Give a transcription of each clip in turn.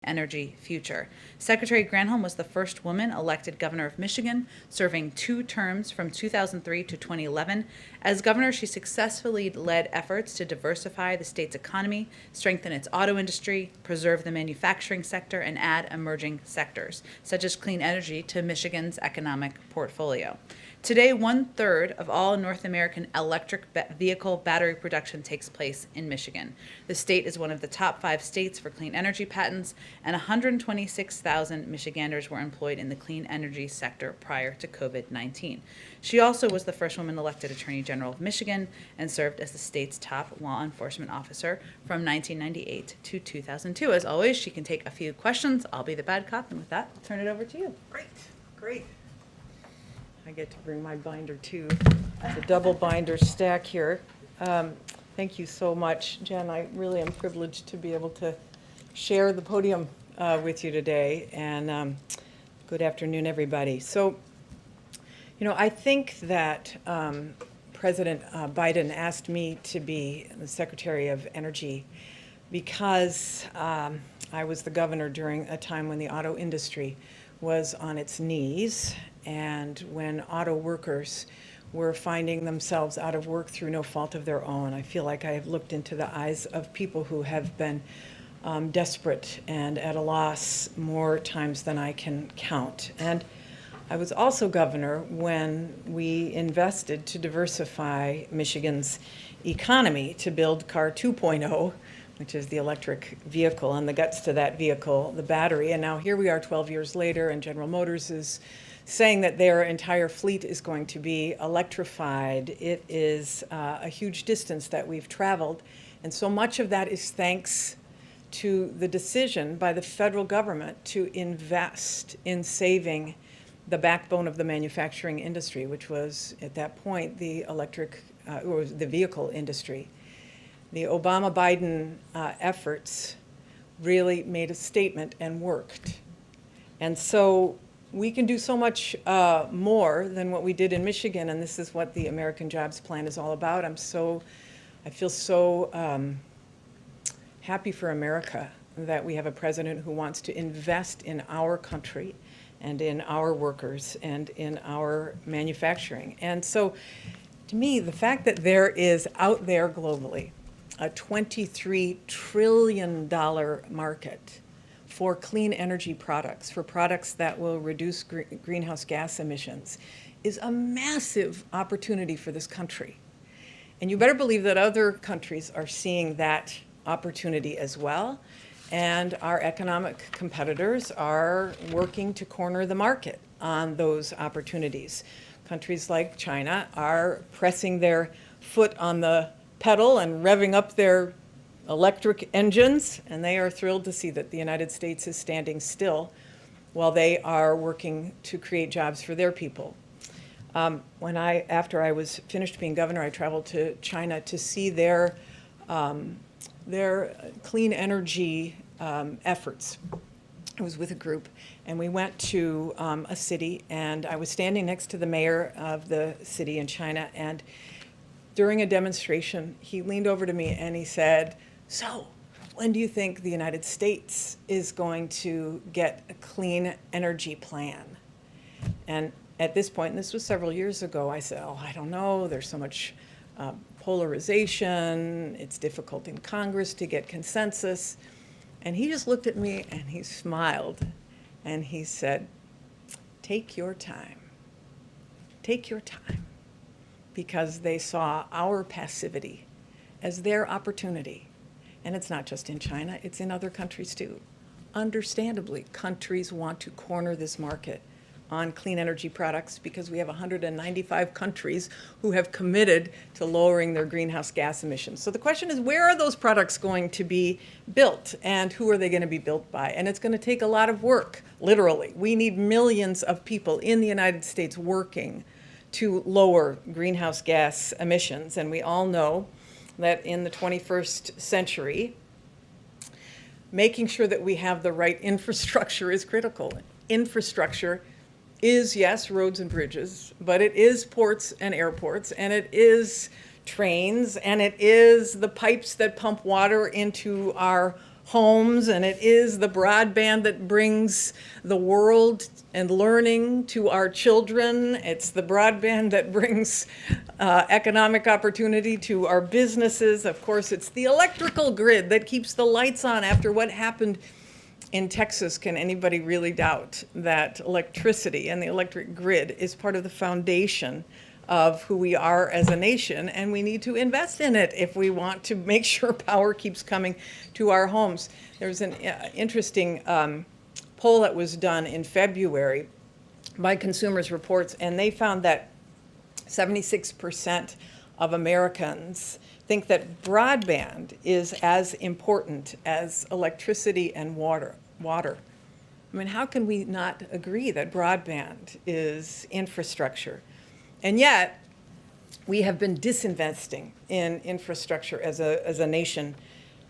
energy future. Secretary Granholm was the first woman elected governor of Michigan, serving 2 terms from 2003 to 2011. As governor, she successfully led efforts to diversify the state's economy, strengthen its auto industry, preserve the manufacturing sector, and add emerging sectors, such as clean energy, to Michigan's economic portfolio. Today, 1/3 of all North American electric vehicle battery production takes place in Michigan. The state is one of the top 5 states for clean energy patents, and 126,000 Michiganders were employed in the clean energy sector prior to COVID-19. She also was the first woman elected Attorney General of Michigan and served as the state's top law enforcement officer from 1998 to 2002. As always, she can take a few questions. I'll be the bad cop, and with that, I'll turn it over to you. Great. I get to bring my binder too. It's a double binder stack here. Thank you so much, Jen. I really am privileged to be able to share the podium with you today. And good afternoon, everybody. So, I think that President Biden asked me to be the Secretary of Energy because I was the governor during a time when the auto industry was on its knees, and when auto workers were finding themselves out of work through no fault of their own. I feel like I have looked into the eyes of people who have been desperate and at a loss more times than I can count. And I was also governor when we invested to diversify Michigan's economy to build Car 2.0, which is the electric vehicle, and the guts to that vehicle, the battery. And now here we are 12 years later, and General Motors is saying that their entire fleet is going to be electrified. It is a huge distance that we've traveled, and so much of that is thanks to the decision by the federal government to invest in saving the backbone of the manufacturing industry, which was at that point the or the vehicle industry. The Obama-Biden efforts really made a statement and worked. And so we can do so much more than what we did in Michigan, and this is what the American Jobs Plan is all about. I feel so happy for America that we have a president who wants to invest in our country and in our workers and in our manufacturing. And so, to me, the fact that there is out there globally a $23 trillion market for clean energy products, for products that will reduce greenhouse gas emissions, is a massive opportunity for this country. And you better believe that other countries are seeing that opportunity as well. And our economic competitors are working to corner the market on those opportunities. Countries like China are pressing their foot on the pedal and revving up their electric engines, and they are thrilled to see that the United States is standing still while they are working to create jobs for their people. After I was finished being governor, I traveled to China to see their clean energy efforts. I was with a group, and we went to a city, and I was standing next to the mayor of the city in China, and during a demonstration, he leaned over to me and he said, "So, when do you think the United States is going to get a clean energy plan?" And at this point, and this was several years ago, I said, "Oh, I don't know. There's so much polarization. It's difficult in Congress to get consensus." And he just looked at me and he smiled and he said, "Take your time. Take your time." Because they saw our passivity as their opportunity. And it's not just in China, it's in other countries too. Understandably, countries want to corner this market on clean energy products because we have 195 countries who have committed to lowering their greenhouse gas emissions. So the question is, where are those products going to be built, and who are they going to be built by? And it's going to take a lot of work, literally. We need millions of people in the United States working to lower greenhouse gas emissions. And we all know that in the 21st century, making sure that we have the right infrastructure is critical. Infrastructure is, yes, roads and bridges, but it is ports and airports, and it is trains, and it is the pipes that pump water into our homes, and it is the broadband that brings the world and learning to our children. It's the broadband that brings economic opportunity to our businesses. Of course, it's the electrical grid that keeps the lights on after what happened in Texas. Can anybody really doubt that electricity and the electric grid is part of the foundation of who we are as a nation, and we need to invest in it if we want to make sure power keeps coming to our homes. There's an interesting poll that was done in February by Consumers Reports, and they found that 76% of Americans think that broadband is as important as electricity and water. I mean, how can we not agree that broadband is infrastructure? And yet, we have been disinvesting in infrastructure as a nation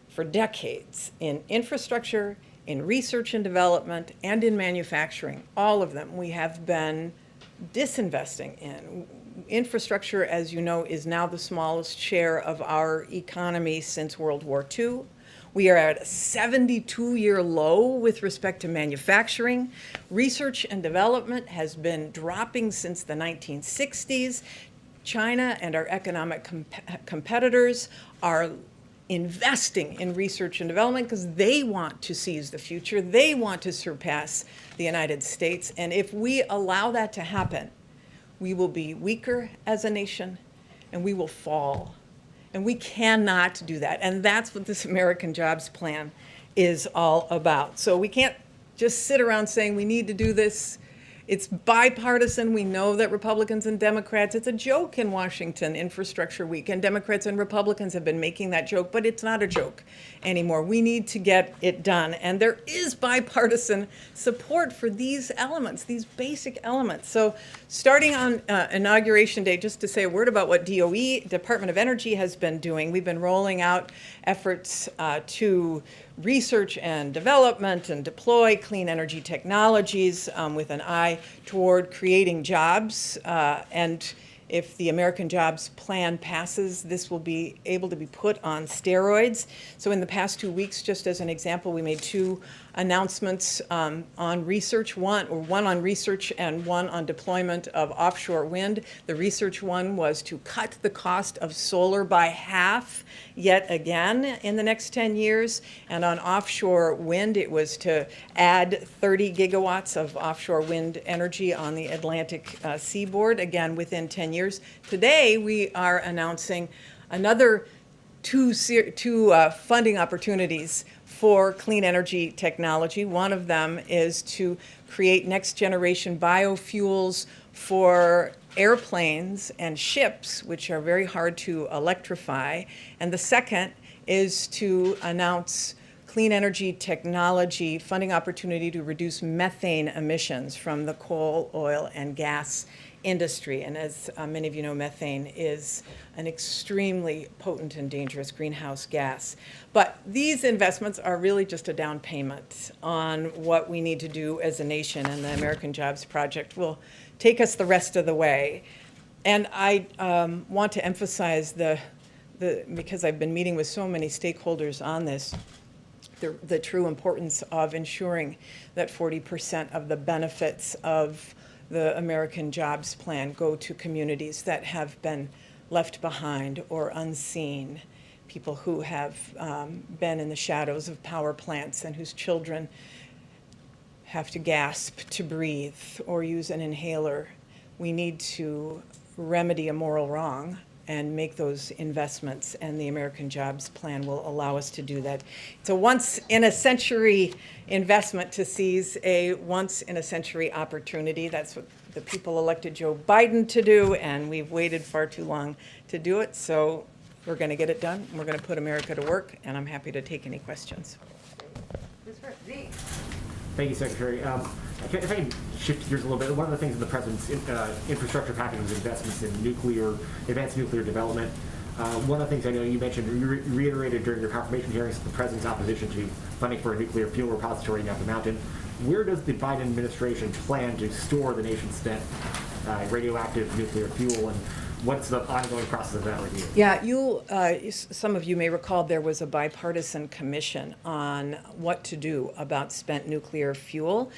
for decades, in infrastructure, in research and development, and in manufacturing. All of them we have been disinvesting in. Infrastructure, as you know, is now the smallest share of our economy since World War II. We are at a 72-year low with respect to manufacturing. Research and development has been dropping since the 1960s. China and our economic competitors are investing in research and development because they want to seize the future. They want to surpass the United States. And if we allow that to happen, we will be weaker as a nation, and we will fall. And we cannot do that. And that's what this American Jobs Plan is all about. So we can't just sit around saying we need to do this. It's bipartisan. We know that Republicans and Democrats, it's a joke in Washington, Infrastructure Week, and Democrats and Republicans have been making that joke, but it's not a joke anymore. We need to get it done. And there is bipartisan support for these elements, these basic elements. So starting on Inauguration Day, just to say a word about what DOE, Department of Energy, has been doing, we've been rolling out efforts to research and development and deploy clean energy technologies with an eye toward creating jobs. And if the American Jobs Plan passes, this will be able to be put on steroids. So in the past 2 weeks, just as an example, we made two announcements on research, one on research and one on deployment of offshore wind. The research one was to cut the cost of solar by half yet again in the next 10 years. And on offshore wind, it was to add 30 gigawatts of offshore wind energy on the Atlantic seaboard, again, within 10 years. Today, we are announcing another two funding opportunities for clean energy technology. One of them is to create next generation biofuels for airplanes and ships, which are very hard to electrify. And the second is to announce clean energy technology funding opportunity to reduce methane emissions from the coal, oil, and gas industry. And as many of you know, methane is an extremely potent and dangerous greenhouse gas. But these investments are really just a down payment on what we need to do as a nation, and the American Jobs Project will take us the rest of the way. And I want to emphasize because I've been meeting with so many stakeholders on this, the true importance of ensuring that 40% of the benefits of the American Jobs Plan go to communities that have been left behind or unseen, people who have been in the shadows of power plants and whose children have to gasp to breathe or use an inhaler. We need to remedy a moral wrong and make those investments, and the American Jobs Plan will allow us to do that. It's a once-in-a-century investment to seize a once-in-a-century opportunity. That's what the people elected Joe Biden to do, and we've waited far too long to do it. So we're going to get it done. We're going to put America to work, and I'm happy to take any questions. Thank you, Secretary. If I can shift gears a little bit, one of the things in the President's infrastructure package was investments in advanced nuclear development. One of the things I know you mentioned, you reiterated during your confirmation hearings, the President's opposition to funding for a nuclear fuel repository in Apple Mountain. Where does the Biden administration plan to store the nation's spent radioactive nuclear fuel, and what's the ongoing process of that review? Yeah, some of you may recall there was a bipartisan commission on what to do about spent nuclear fuel.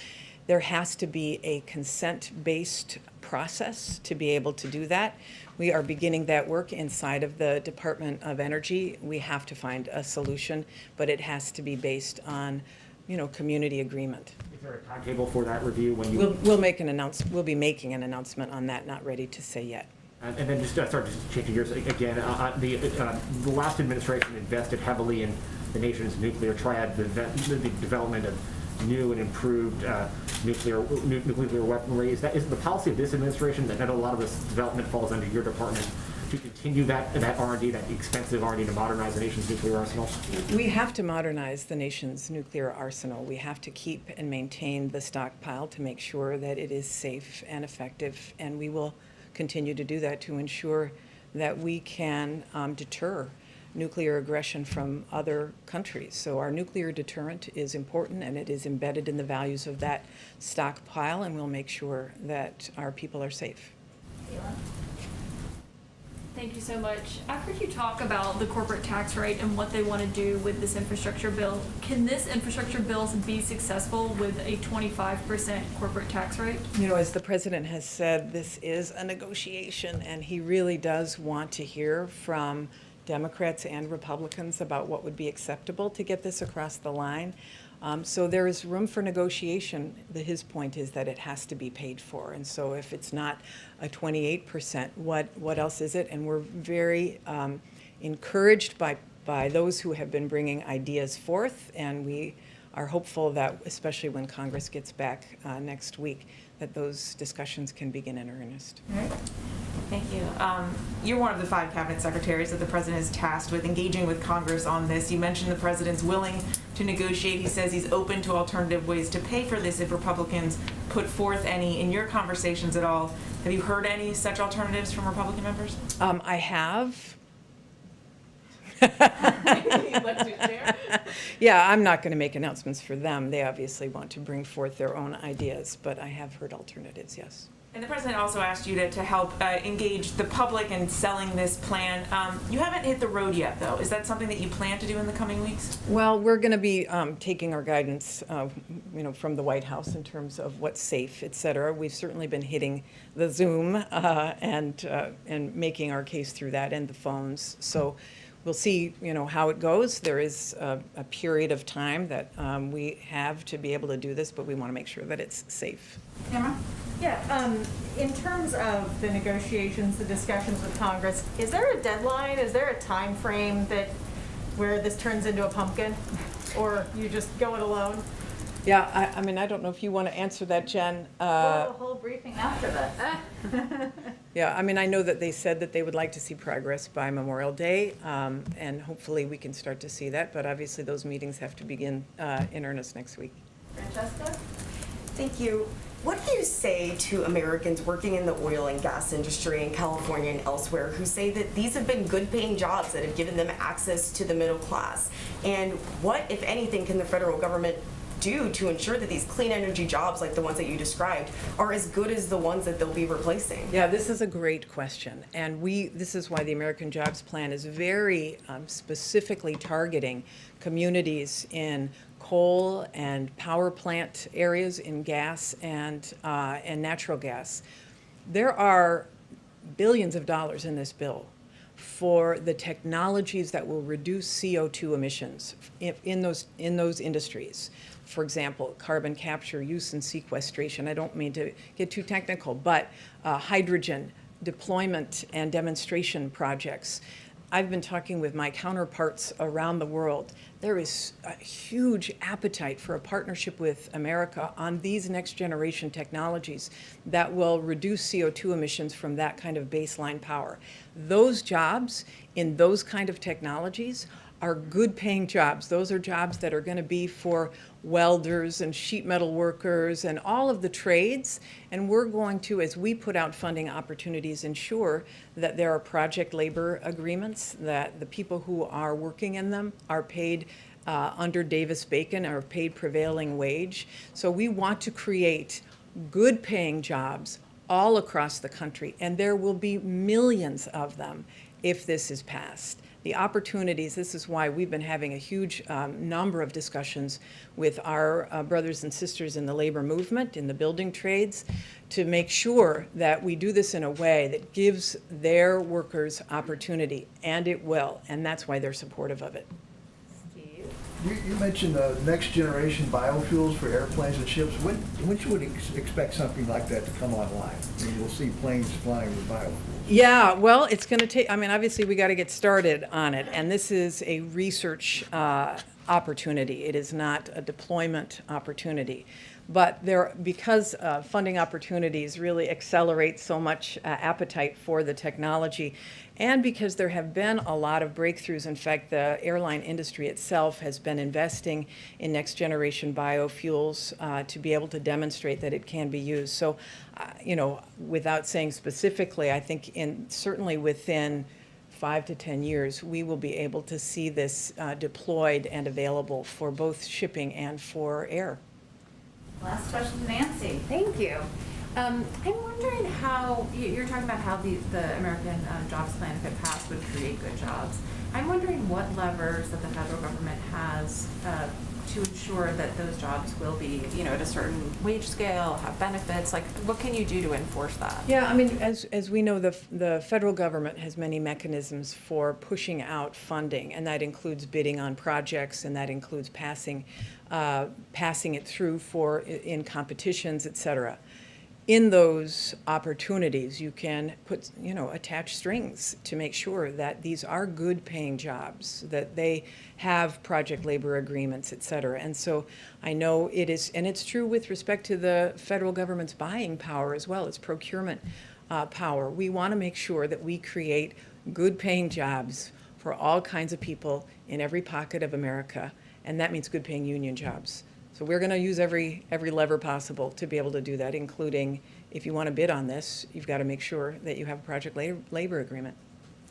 There has to be a consent-based process to be able to do that. We are beginning that work inside of the Department of Energy. We have to find a solution, but it has to be based on, community agreement. Is there a timetable for that review when you? We'll be making an announcement on that, not ready to say yet. And then just changing gears again, the last administration invested heavily in the nation's nuclear triad, the development of new and improved nuclear weaponry. Is the policy of this administration that a lot of this development falls under your department to continue that R&D, that expensive R&D to modernize the nation's nuclear arsenal? We have to modernize the nation's nuclear arsenal. We have to keep and maintain the stockpile to make sure that it is safe and effective, and we will continue to do that to ensure that we can deter nuclear aggression from other countries. So our nuclear deterrent is important, and it is embedded in the values of that stockpile, and we'll make sure that our people are safe. Thank you so much. I've heard you talk about the corporate tax rate and what they want to do with this infrastructure bill. Can this infrastructure bill be successful with a 25% corporate tax rate? As the president has said, this is a negotiation, and he really does want to hear from Democrats and Republicans about what would be acceptable to get this across the line. So there is room for negotiation. His point is that it has to be paid for. And so if it's not a 28%, what else is it? And we're very encouraged by those who have been bringing ideas forth, and we are hopeful that, especially when Congress gets back next week, that those discussions can begin in earnest. All right. Thank you. You're one of the 5 cabinet secretaries that the president is tasked with engaging with Congress on this. You mentioned the president's willing to negotiate. He says he's open to alternative ways to pay for this if Republicans put forth any. In your conversations at all, have you heard any such alternatives from Republican members? I have. Yeah, I'm not going to make announcements for them. They obviously want to bring forth their own ideas, but I have heard alternatives, yes. And the president also asked you to help engage the public in selling this plan. You haven't hit the road yet, though. Is that something that you plan to do in the coming weeks? Well, we're going to be taking our guidance, from the White House in terms of what's safe, et cetera. We've certainly been hitting the Zoom and making our case through that and the phones. So we'll see, how it goes. There is a period of time that we have to be able to do this, but we want to make sure that it's safe. Tamara? Yeah, in terms of the negotiations, the discussions with Congress, is there a deadline? Is there a time frame where this turns into a pumpkin? Or you just go it alone? Yeah, I don't know if you want to answer that, Jen. Well, the whole briefing after this. Yeah, I know that they said that they would like to see progress by Memorial Day, and hopefully we can start to see that, but obviously those meetings have to begin in earnest next week. Francesca? Thank you. What do you say to Americans working in the oil and gas industry in California and elsewhere who say that these have been good-paying jobs that have given them access to the middle class? And what, if anything, can the federal government do to ensure that these clean energy jobs, like the ones that you described, are as good as the ones that they'll be replacing? Yeah, this is a great question. And this is why the American Jobs Plan is very specifically targeting communities in coal and power plant areas, in gas and natural gas. There are billions of dollars in this bill for the technologies that will reduce CO2 emissions in those industries. For example, carbon capture, use and sequestration. I don't mean to get too technical, but hydrogen deployment and demonstration projects. I've been talking with my counterparts around the world. There is a huge appetite for a partnership with America on these next generation technologies that will reduce CO2 emissions from that kind of baseline power. Those jobs in those kind of technologies are good paying jobs. Those are jobs that are going to be for welders and sheet metal workers and all of the trades. And we're going to, as we put out funding opportunities, ensure that there are project labor agreements, that the people who are working in them are paid under Davis-Bacon, are paid prevailing wage. So we want to create good paying jobs all across the country, and there will be millions of them if this is passed. The opportunities, this is why we've been having a huge number of discussions with our brothers and sisters in the labor movement, in the building trades, to make sure that we do this in a way that gives their workers opportunity, and it will, and that's why they're supportive of it. You mentioned next generation biofuels for airplanes and ships. When should we expect something like that to come online? I mean, we'll see planes flying with biofuels. Yeah, well, it's going to take, I mean, obviously, we got to get started on it, and this is a research opportunity. It is not a deployment opportunity. But because funding opportunities really accelerate so much appetite for the technology, and because there have been a lot of breakthroughs. In fact, the airline industry itself has been investing in next generation biofuels to be able to demonstrate that it can be used. So, without saying specifically, I think certainly within 5 to 10 years, we will be able to see this deployed and available for both shipping and for air. Last question, Nancy. Thank you. I'm wondering how, you're talking about how the American Jobs Plan, if it passed, would create good jobs. I'm wondering what levers that the federal government has to ensure that those jobs will be, at a certain wage scale, have benefits. Like, what can you do to enforce that? Yeah, I mean, as we know, the federal government has many mechanisms for pushing out funding, and that includes bidding on projects, and that includes passing it through in competitions, et cetera. In those opportunities, you can attach strings to make sure that these are good paying jobs, that they have project labor agreements, et cetera. And so I know it is, and it's true with respect to the federal government's buying power as well, its procurement power. We want to make sure that we create good paying jobs for all kinds of people in every pocket of America, and that means good paying union jobs. So we're going to use every lever possible to be able to do that, including if you want to bid on this, you've got to make sure that you have a project labor agreement.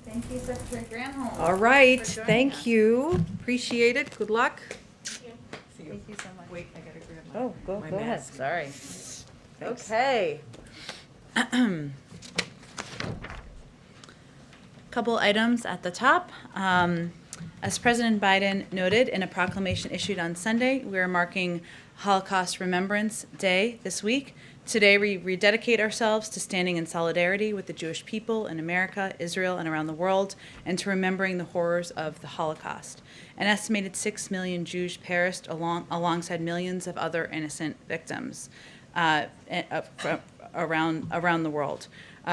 Thank you, Secretary Granholm. All right, for joining thank us. you. Appreciate it. Good luck. Thank you so much. Wait, I got to grab Oh, my go ahead. mask. Sorry. Thanks. Okay. Couple items at the top. As President Biden noted in a proclamation issued on Sunday, we are marking Holocaust Remembrance Day this week. Today, we rededicate ourselves to standing in solidarity with the Jewish people in America, Israel, and around the world, and to remembering the horrors of the Holocaust. An estimated 6 million Jews perished alongside millions of other innocent victims around the world.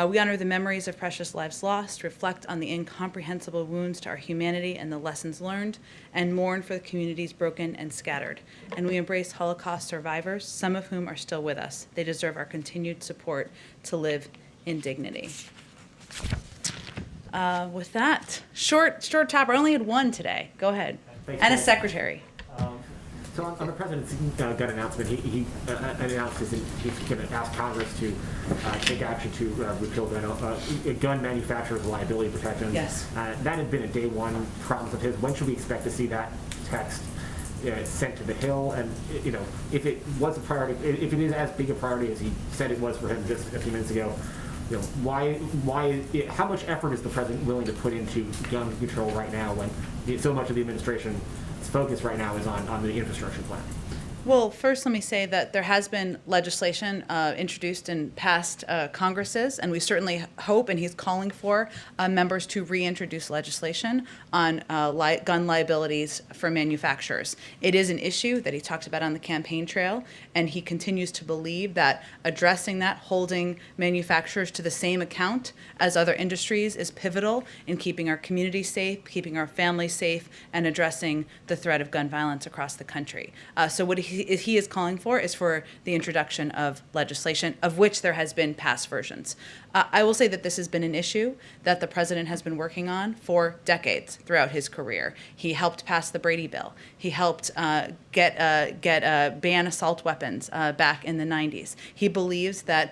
We honor the memories of precious lives lost, reflect on the incomprehensible wounds to our humanity and the lessons learned, and mourn for the communities broken and scattered. And we embrace Holocaust survivors, some of whom are still with us. They deserve our continued support to live in dignity. With that, short topper. I only had one today. Go ahead. Thanks, And a Jen. secretary. So on the president's gun announcement, he announced that he's going to ask Congress to take action to repeal gun manufacturers' liability protections. Yes. That had been a day one promise of his. When should we expect to see that text sent to the Hill? And if it was a priority, if it is as big a priority as he said it was for him just a few minutes ago, how much effort is the president willing to put into gun control right now when so much of the administration's focus right now is on the infrastructure plan? Well, first, let me say that there has been legislation introduced in past Congresses, and we certainly hope, and he's calling for members to reintroduce legislation on gun liabilities for manufacturers. It is an issue that he talked about on the campaign trail, and he continues to believe that addressing that, holding manufacturers to the same account as other industries, is pivotal in keeping our communities safe, keeping our families safe, and addressing the threat of gun violence across the country. So what he is calling for is for the introduction of legislation, of which there has been past versions. I will say that this has been an issue that the president has been working on for decades throughout his career. He helped pass the Brady Bill. He helped ban assault weapons back in the 90s. He believes that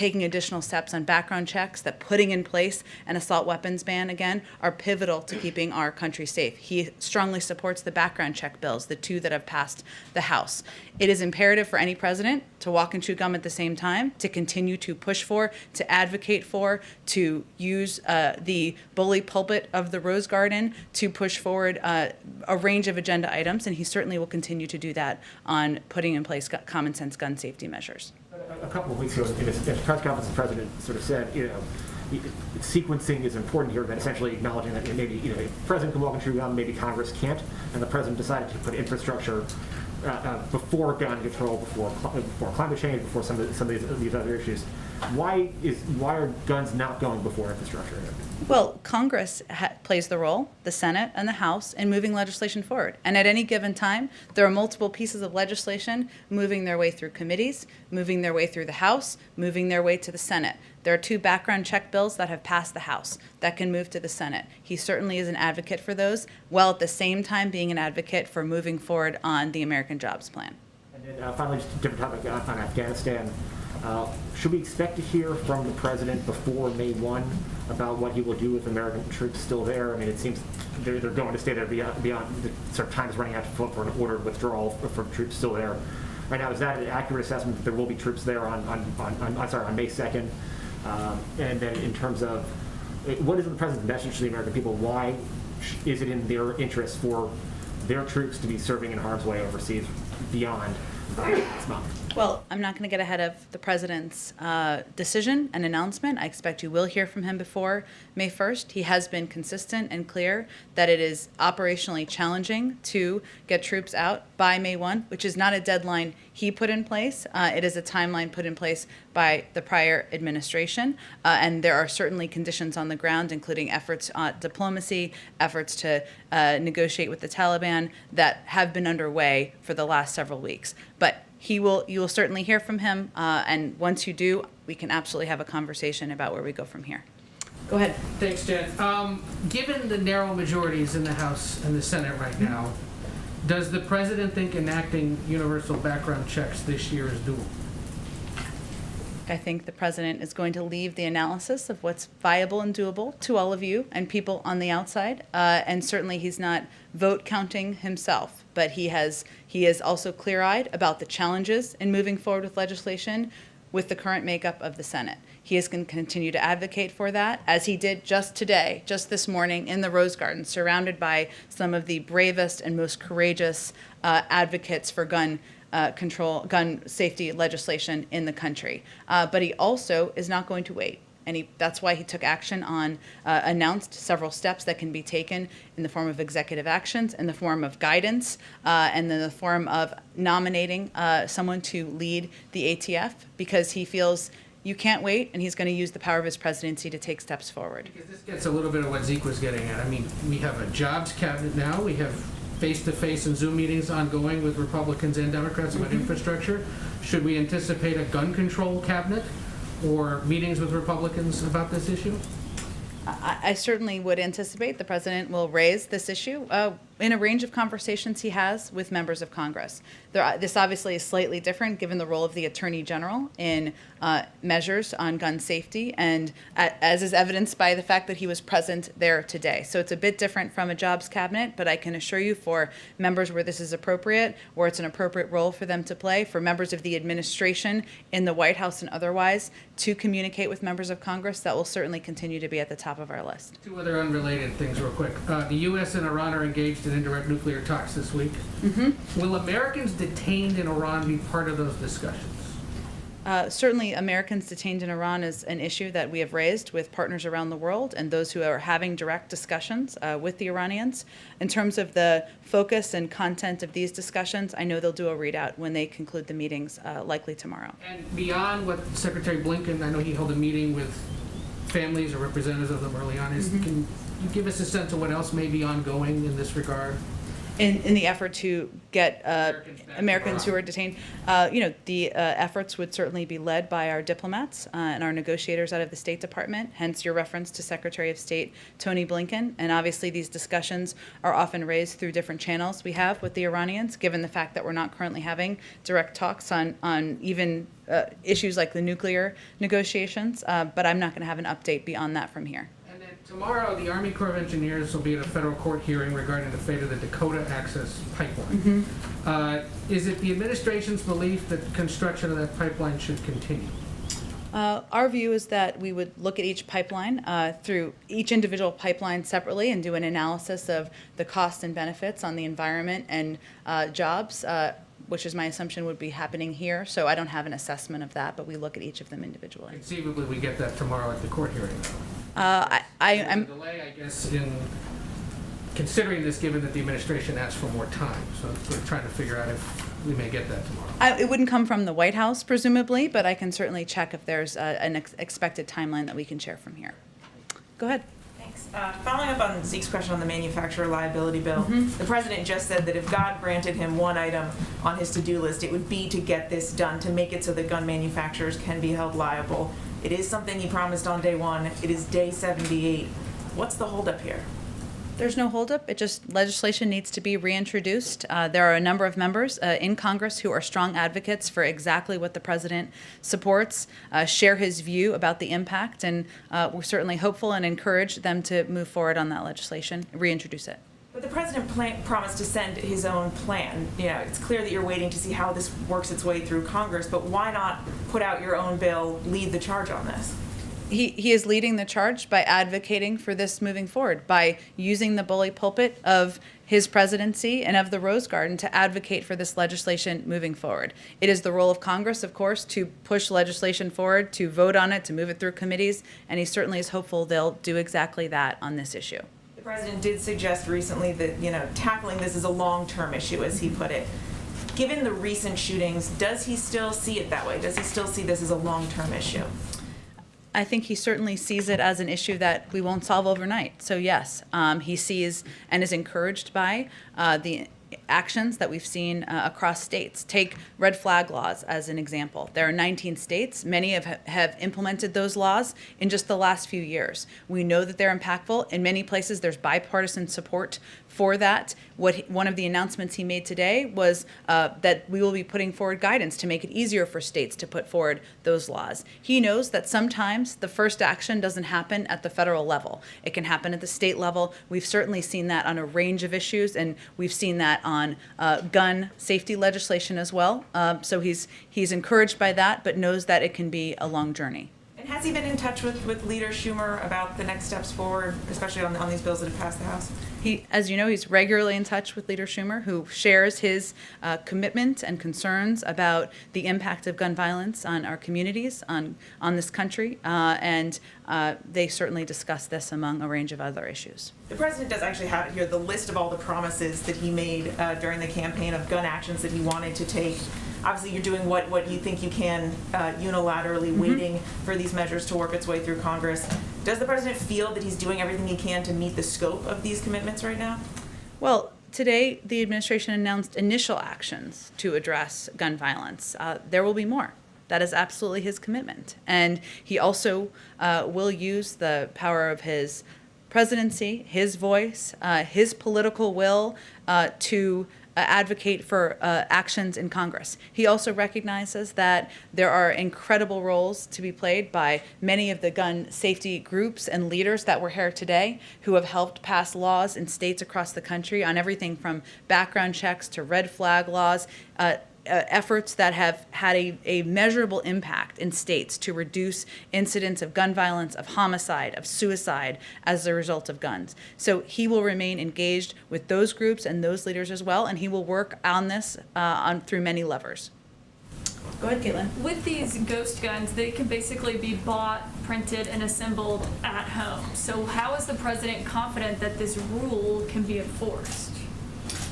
taking additional steps on background checks, that putting in place an assault weapons ban again are pivotal to keeping our country safe. He strongly supports the background check bills, the two that have passed the House. It is imperative for any president to walk and chew gum at the same time, to continue to push for, to advocate for, to use the bully pulpit of the Rose Garden to push forward a range of agenda items, and he certainly will continue to do that on putting in place common sense gun safety measures. A couple of weeks ago, in a press conference, the president sort of said, sequencing is important here, that essentially acknowledging that maybe, if the president can walk and chew gum, maybe Congress can't, and the president decided to put infrastructure before gun control, before climate change, before some of these other issues. Why are guns not going before infrastructure? Well, Congress plays the role, the Senate and the House, in moving legislation forward. And at any given time, there are multiple pieces of legislation moving their way through committees, moving their way through the House, moving their way to the Senate. There are 2 background check bills that have passed the House that can move to the Senate. He certainly is an advocate for those, while at the same time being an advocate for moving forward on the American Jobs Plan. And then finally, just a different topic on Afghanistan. Should we expect to hear from the president before May 1 about what he will do with American troops still there? I mean, it seems they're going to stay there beyond the sort of time is running out to vote for an ordered withdrawal for troops still there. Right now, is that an accurate assessment that there will be troops there on May 2nd? And then in terms of what is the president's message to the American people? Why is it in their interest for their troops to be serving in harm's way overseas beyond this month? Well, I'm not going to get ahead of the president's decision and announcement. I expect you will hear from him before May 1st. He has been consistent and clear that it is operationally challenging to get troops out by May 1, which is not a deadline he put in place. It is a timeline put in place by the prior administration. And there are certainly conditions on the ground, including efforts at diplomacy, efforts to negotiate with the Taliban that have been underway for the last several weeks. But you will certainly hear from him, and once you do, we can absolutely have a conversation about where we go from here. Go ahead. Thanks, Jen. Given the narrow majorities in the House and the Senate right now, does the president think enacting universal background checks this year is doable? I think the president is going to leave the analysis of what's viable and doable to all of you and people on the outside. And certainly he's not vote counting himself, but he is also clear-eyed about the challenges in moving forward with legislation with the current makeup of the Senate. He is going to continue to advocate for that, as he did just today, just this morning in the Rose Garden, surrounded by some of the bravest and most courageous advocates for gun safety legislation in the country. But he also is not going to wait. And that's why he took action on, announced several steps that can be taken in the form of executive actions, in the form of guidance, and in the form of nominating someone to lead the ATF, because he feels you can't wait, and he's going to use the power of his presidency to take steps forward. Because this gets a little bit of what Zeke was getting at. I mean, we have a jobs cabinet now. We have face-to-face and Zoom meetings ongoing with Republicans and Democrats about infrastructure. Should we anticipate a gun control cabinet or meetings with Republicans about this issue? I certainly would anticipate the president will raise this issue in a range of conversations he has with members of Congress. This obviously is slightly different given the role of the Attorney General in measures on gun safety, and as is evidenced by the fact that he was present there today. So it's a bit different from a jobs cabinet, but I can assure you for members where this is appropriate, where it's an appropriate role for them to play, for members of the administration in the White House and otherwise to communicate with members of Congress, that will certainly continue to be at the top of our list. 2 other unrelated things real quick. The U.S. and Iran are engaged in indirect nuclear talks this week. Mm-hmm. Will Americans detained in Iran be part of those discussions? Certainly, Americans detained in Iran is an issue that we have raised with partners around the world and those who are having direct discussions with the Iranians. In terms of the focus and content of these discussions, I know they'll do a readout when they conclude the meetings, likely tomorrow. And beyond what Secretary Blinken, I know he held a meeting with families or representatives of them early on. Can you give us a sense of what else may be ongoing in this regard? In the effort to get Americans who are detained, the efforts would certainly be led by our diplomats and our negotiators out of the State Department, hence your reference to Secretary of State Tony Blinken. And obviously these discussions are often raised through different channels we have with the Iranians, given the fact that we're not currently having direct talks on even issues like the nuclear negotiations, but I'm not going to have an update beyond that from here. And then tomorrow, the Army Corps of Engineers will be at a federal court hearing regarding the fate of the Dakota Access Pipeline. Is it the administration's belief that construction of that pipeline should continue? Our view is that we would look at each pipeline through each individual pipeline separately and do an analysis of the costs and benefits on the environment and jobs, which is my assumption would be happening here. So I don't have an assessment of that, but we look at each of them individually. Conceivably, we get that tomorrow at the court hearing, though. I'm There's a delay, I guess, in considering this, given that the administration asked for more time. So I'm sort of trying to figure out if we may get that tomorrow. It wouldn't come from the White House, presumably, but I can certainly check if there's an expected timeline that we can share from here. Go ahead. Thanks. Following up on Zeke's question on the manufacturer liability bill, the president just said that if God granted him one item on his to-do list, it would be to get this done, to make it so that gun manufacturers can be held liable. It is something he promised on day one. It is day 78. What's the holdup here? There's no holdup. It just, legislation needs to be reintroduced. There are a number of members in Congress who are strong advocates for exactly what the president supports, share his view about the impact, and we're certainly hopeful and encourage them to move forward on that legislation, reintroduce it. But the president promised to send his own plan. You know, it's clear that you're waiting to see how this works its way through Congress, but why not put out your own bill, lead the charge on this? He is leading the charge by advocating for this moving forward, by using the bully pulpit of his presidency and of the Rose Garden to advocate for this legislation moving forward. It is the role of Congress, of course, to push legislation forward, to vote on it, to move it through committees, and he certainly is hopeful they'll do exactly that on this issue. The president did suggest recently that, you know, tackling this is a long-term issue, as he put it. Given the recent shootings, does he still see it that way? Does he still see this as a long-term issue? I think he certainly sees it as an issue that we won't solve overnight. So yes, he sees and is encouraged by the actions that we've seen across states. Take red flag laws as an example. There are 19 states. Many have implemented those laws in just the last few years. We know that they're impactful. In many places, there's bipartisan support for that. One of the announcements he made today was that we will be putting forward guidance to make it easier for states to put forward those laws. He knows that sometimes the first action doesn't happen at the federal level. It can happen at the state level. We've certainly seen that on a range of issues, and we've seen that on gun safety legislation as well. So he's encouraged by that, but knows that it can be a long journey. And has he been in touch with Leader Schumer about the next steps forward, especially on these bills that have passed the House? He, as you know, he's regularly in touch with Leader Schumer, who shares his commitment and concerns about the impact of gun violence on our communities, on this country, and they certainly discuss this among a range of other issues. The president does actually have it here, the list of all the promises that he made during the campaign of gun actions that he wanted to take. Obviously, you're doing what you think you can unilaterally, waiting for these measures to work its way through Congress. Does the president feel that he's doing everything he can to meet the scope of these commitments right now? Well, today the administration announced initial actions to address gun violence. There will be more. That is absolutely his commitment. And he also will use the power of his presidency, his voice, his political will to advocate for actions in Congress. He also recognizes that there are incredible roles to be played by many of the gun safety groups and leaders that were here today who have helped pass laws in states across the country on everything from background checks to red flag laws, efforts that have had a measurable impact in states to reduce incidents of gun violence, of homicide, of suicide as a result of guns. So he will remain engaged with those groups and those leaders as well, and he will work on this through many levers. Go ahead, Caitlin. With these ghost guns, they can basically be bought, printed, and assembled at home. So how is the president confident that this rule can be enforced?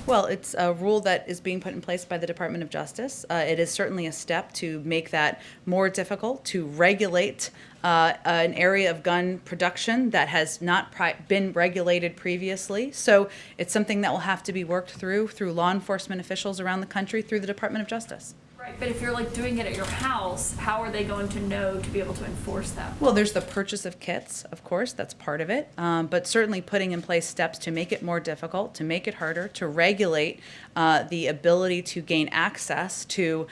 Well, it's a rule that is being put in place by the Department of Justice. It is certainly a step to make that more difficult, to regulate an area of gun production that has not been regulated previously. So it's something that will have to be worked through law enforcement officials around the country, through the Department of Justice. Right, but if you're like doing it at your house, how are they going to know to be able to enforce that? Well, there's the purchase of kits, of course, that's part of it, but certainly putting in place steps to make it more difficult, to make it harder, to regulate the ability to gain access to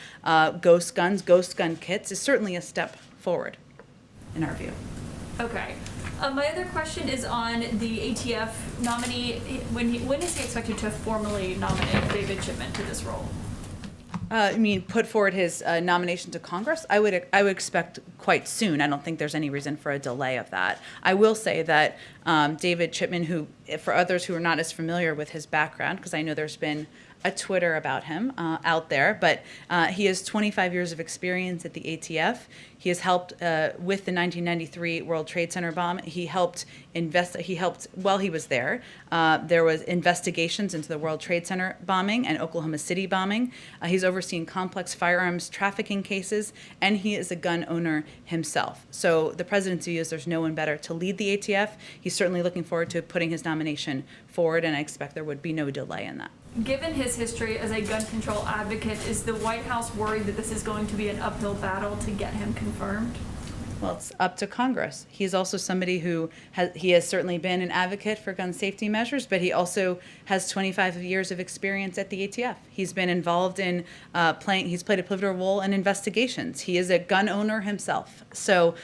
ghost gun kits is certainly a step forward, in our view. Okay. My other question is on the ATF nominee. When is he expected to formally nominate David Chipman to this role? I mean, put forward his nomination to Congress? I would expect quite soon. I don't think there's any reason for a delay of that. I will say that David Chipman, who, for others who are not as familiar with his background, because I know there's been a Twitter about him out there, but he has 25 years of experience at the ATF. He has helped with the 1993 World Trade Center bomb. He helped while he was there. There was investigations into the World Trade Center bombing and Oklahoma City bombing. He's overseen complex firearms trafficking cases, and he is a gun owner himself. So the president's view is there's no one better to lead the ATF. He's certainly looking forward to putting his nomination forward, and I expect there would be no delay in that. Given his history as a gun control advocate, is the White House worried that this is going to be an uphill battle to get him confirmed? Well, it's up to Congress. He's also somebody who has certainly been an advocate for gun safety measures, but he also has 25 years of experience at the ATF. He's been involved in he's played a pivotal role in investigations. He is a gun owner himself. So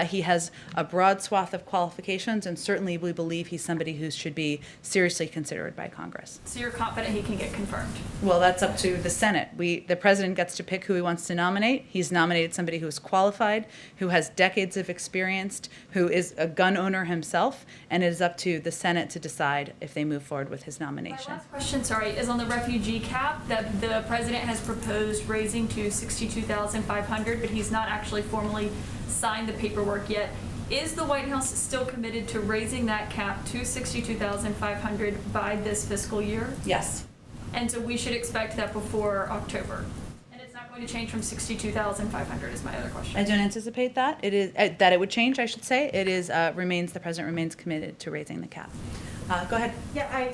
he has a broad swath of qualifications, and certainly we believe he's somebody who should be seriously considered by Congress. So you're confident he can get confirmed? Well, that's up to the Senate. The president gets to pick who he wants to nominate. He's nominated somebody who is qualified, who has decades of experience, who is a gun owner himself, and it is up to the Senate to decide if they move forward with his nomination. My last question, is on the refugee cap that the president has proposed raising to $62,500, but he's not actually formally signed the paperwork yet. Is the White House still committed to raising that cap to $62,500 by this fiscal year? Yes. And so we should expect that before October. And it's not going to change from $62,500 is my other question. I don't anticipate that. It is that it would change, I should say. It is the president remains committed to raising the cap. Go ahead. Yeah,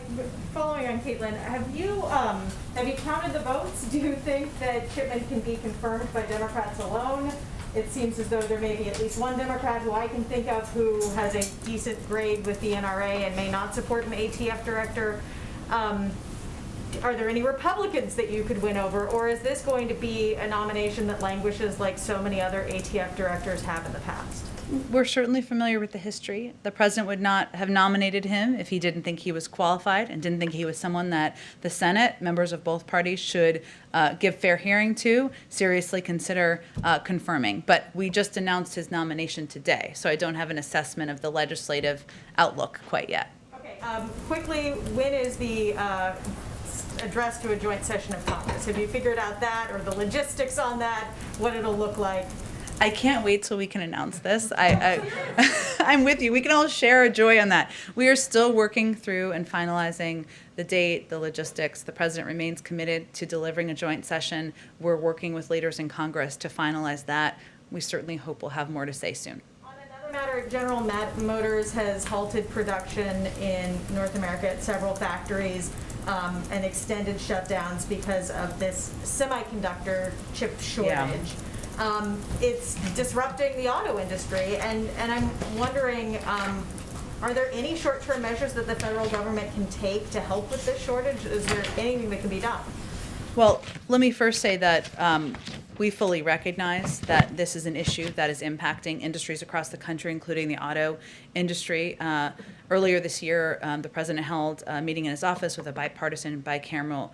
following on Caitlin, have you counted the votes? Do you think that Chipman can be confirmed by Democrats alone? It seems as though there may be at least one Democrat who I can think of who has a decent grade with the NRA and may not support an ATF director. Are there any Republicans that you could win over, or is this going to be a nomination that languishes like so many other ATF directors have in the past? We're certainly familiar with the history. The president would not have nominated him if he didn't think he was qualified and didn't think he was someone that the Senate, members of both parties, should give fair hearing to, seriously consider confirming. But we just announced his nomination today, so I don't have an assessment of the legislative outlook quite yet. Okay, quickly, when is the address to a joint session of Congress? Have you figured out that, or the logistics on that, what it'll look like? I can't wait till we can announce this. I'm with you. We can all share a joy on that. We are still working through and finalizing the date, the logistics. The president remains committed to delivering a joint session. We're working with leaders in Congress to finalize that. We certainly hope we'll have more to say soon. On another matter, General Motors has halted production in North America at several factories and extended shutdowns because of this semiconductor chip shortage. Yeah. It's disrupting the auto industry, and I'm wondering, are there any short-term measures that the federal government can take to help with this shortage? Is there anything that can be done? Well, let me first say that we fully recognize that this is an issue that is impacting industries across the country, including the auto industry. Earlier this year, the president held a meeting in his office with a bipartisan, bicameral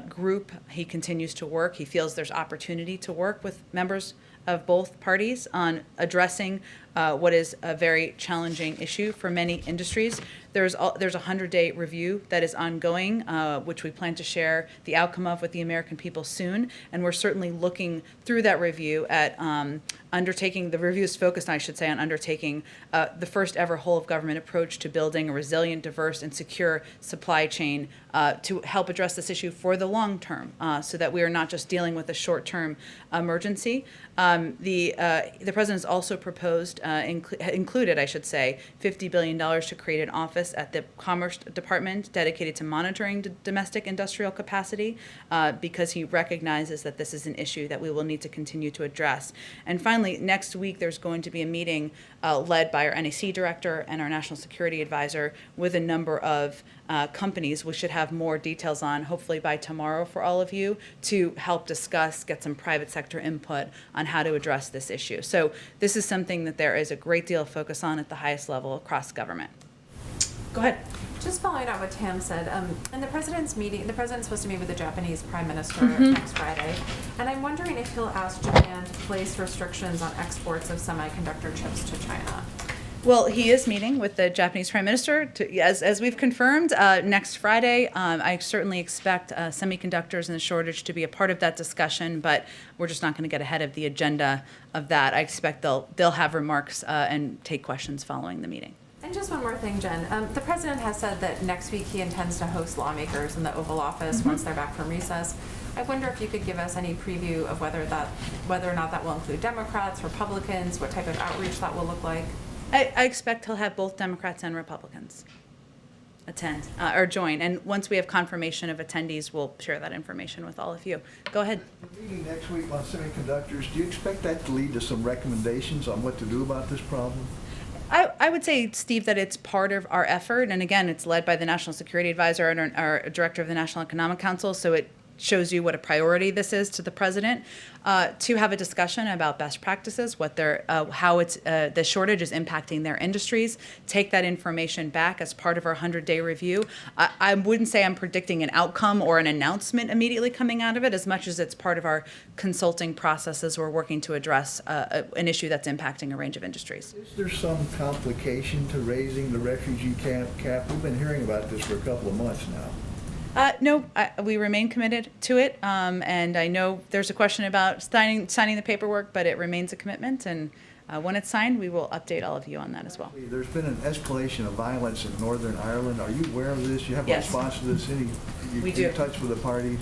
group. He continues to work. He feels there's opportunity to work with members of both parties on addressing what is a very challenging issue for many industries. There's a 100-day review that is ongoing, which we plan to share the outcome of with the American people soon. And we're certainly looking through that review at undertaking, the review is focused, I should say, on undertaking the first ever whole of government approach to building a resilient, diverse, and secure supply chain to help address this issue for the long term, so that we are not just dealing with a short-term emergency. The president has also proposed included, I should say, $50 billion to create an office at the Commerce Department dedicated to monitoring domestic industrial capacity, because he recognizes that this is an issue that we will need to continue to address. And finally, next week, there's going to be a meeting led by our NEC director and our national security advisor with a number of companies we should have more details on, hopefully by tomorrow for all of you, to help discuss, get some private sector input on how to address this issue. So this is something that there is a great deal of focus on at the highest level across government. Go ahead. Just following up what Tam said, in the president's meeting, the president's supposed to meet with the Japanese prime minister next Friday, and I'm wondering if he'll ask Japan to place restrictions on exports of semiconductor chips to China. Well, he is meeting with the Japanese Prime Minister, as we've confirmed, next Friday. I certainly expect semiconductors and the shortage to be a part of that discussion, but we're just not going to get ahead of the agenda of that. I expect they'll have remarks and take questions following the meeting. And just one more thing, Jen. The president has said that next week he intends to host lawmakers in the Oval Office once they're back from recess. I wonder if you could give us any preview of whether or not that will include Democrats, Republicans, what type of outreach that will look like. I expect he'll have both Democrats and Republicans attend or join. And once we have confirmation of attendees, we'll share that information with all of you. Go ahead. The meeting next week on semiconductors, do you expect that to lead to some recommendations on what to do about this problem? I would say, Steve, that it's part of our effort. And again, it's led by the National Security Advisor and our director of the National Economic Council. So it shows you what a priority this is to the president, to have a discussion about best practices, what how the shortage is impacting their industries, take that information back as part of our 100-day review. I wouldn't say I'm predicting an outcome or an announcement immediately coming out of it, as much as it's part of our consulting processes. We're working to address an issue that's impacting a range of industries. Is there some complication to raising the refugee cap? We've been hearing about this for a couple of months now. No, we remain committed to it, and I know there's a question about signing the paperwork, but it remains a commitment, and when it's signed, we will update all of you on that as well. There's been an escalation of violence in Northern Ireland. Are you aware of this? You have a Yes. response to this? We do. In touch with the parties?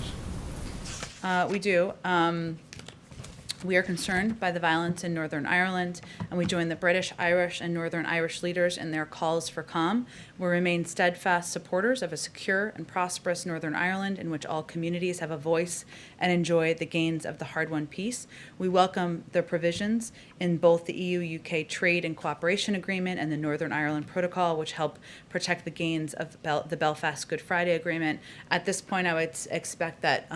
We do. We are concerned by the violence in Northern Ireland, and we join the British, Irish, and Northern Irish leaders in their calls for calm. We remain steadfast supporters of a secure and prosperous Northern Ireland in which all communities have a voice and enjoy the gains of the hard-won peace. We welcome the provisions in both the EU-UK Trade and Cooperation Agreement and the Northern Ireland Protocol, which help protect the gains of the Belfast Good Friday Agreement. At this point, I would expect that